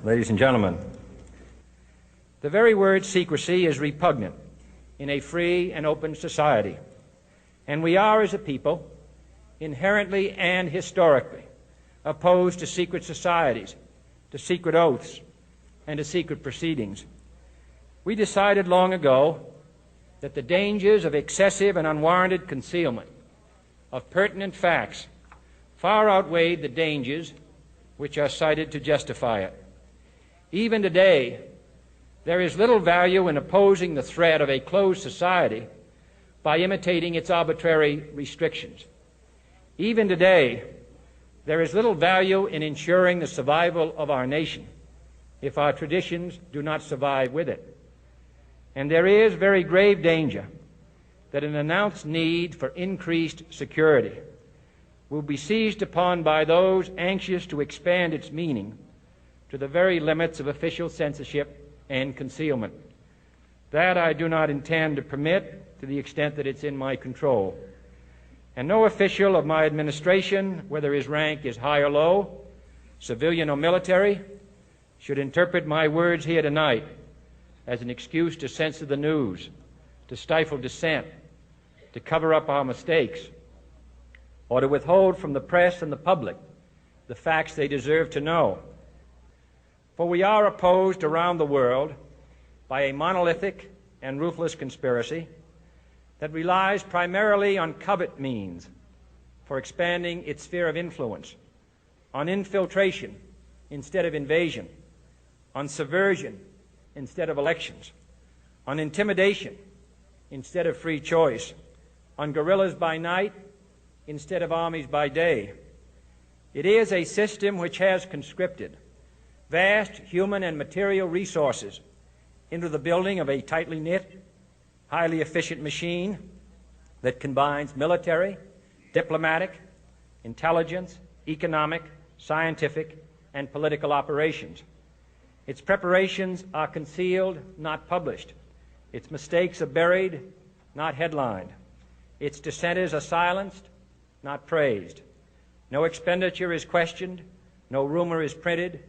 Ladies and gentlemen, the very word secrecy is repugnant in a free and open society, and we are, as a people, inherently and historically opposed to secret societies, to secret oaths, and to secret proceedings. We decided long ago that the dangers of excessive and unwarranted concealment of pertinent facts far outweighed the dangers which are cited to justify it. Even today, there is little value in opposing the threat of a closed society by imitating its arbitrary restrictions. Even today, there is little value in ensuring the survival of our nation if our traditions do not survive with it. And there is very grave danger that an announced need for increased security will be seized upon by those anxious to expand its meaning to the very limits of official censorship and concealment. That I do not intend to permit to the extent that it's in my control. And no official of my administration, whether his rank is high or low, civilian or military, should interpret my words here tonight as an excuse to censor the news, to stifle dissent, to cover up our mistakes, or to withhold from the press and the public the facts they deserve to know. For we are opposed around the world by a monolithic and ruthless conspiracy that relies primarily on covert means for expanding its sphere of influence, on infiltration instead of invasion, on subversion instead of elections, on intimidation instead of free choice, on guerrillas by night instead of armies by day. It is a system which has conscripted vast human and material resources into the building of a tightly knit, highly efficient machine that combines military, diplomatic, intelligence, economic, scientific, and political operations. Its preparations are concealed, not published. Its mistakes are buried, not headlined. Its dissenters are silenced, not praised. No expenditure is questioned, no rumor is printed,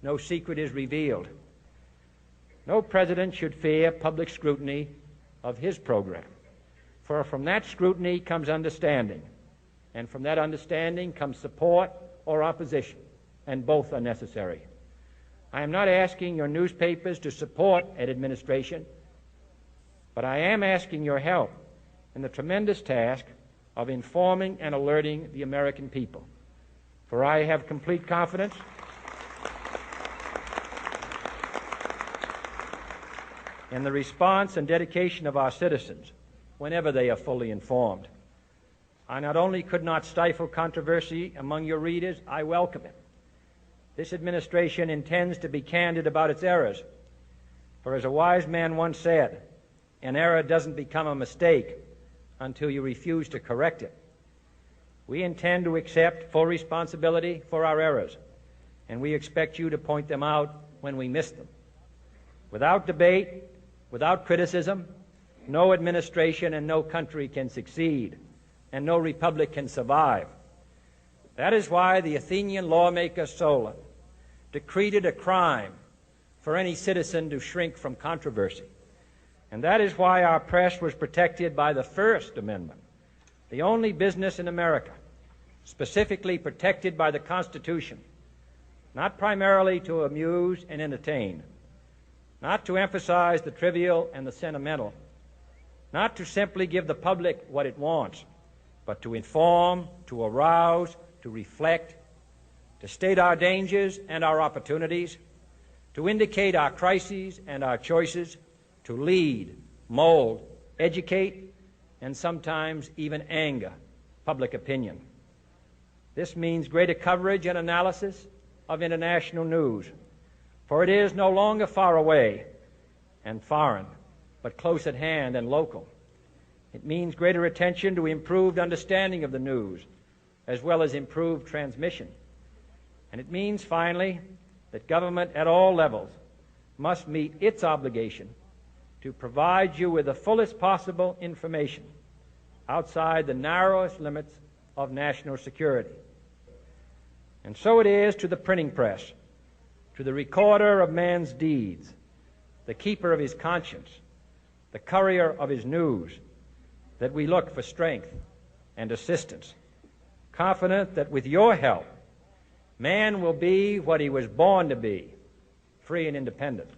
no secret is revealed. No president should fear public scrutiny of his program, for from that scrutiny comes understanding, and from that understanding comes support or opposition, and both are necessary. I am not asking your newspapers to support an administration, but I am asking your help in the tremendous task of informing and alerting the American people. For I have complete confidence in the response and dedication of our citizens whenever they are fully informed. I not only could not stifle controversy among your readers, I welcome it. This administration intends to be candid about its errors. For as a wise man once said, an error doesn't become a mistake until you refuse to correct it. We intend to accept full responsibility for our errors, and we expect you to point them out when we miss them. Without debate, without criticism, no administration and no country can succeed, and no republic can survive. That is why the Athenian lawmaker Solon decreed it a crime for any citizen to shrink from controversy. And that is why our press was protected by the First Amendment, the only business in America specifically protected by the Constitution, not primarily to amuse and entertain, not to emphasize the trivial and the sentimental, not to simply give the public what it wants, but to inform, to arouse, to reflect, to state our dangers and our opportunities, to indicate our crises and our choices, to lead, mold, educate, and sometimes even anger public opinion. This means greater coverage and analysis of international news, for it is no longer far away and foreign, but close at hand and local. It means greater attention to improved understanding of the news, as well as improved transmission. And it means, finally, that government at all levels must meet its obligation to provide you with the fullest possible information outside the narrowest limits of national security. And so it is to the printing press, to the recorder of man's deeds, the keeper of his conscience, the courier of his news, that we look for strength and assistance, confident that with your help, man will be what he was born to be, free and independent.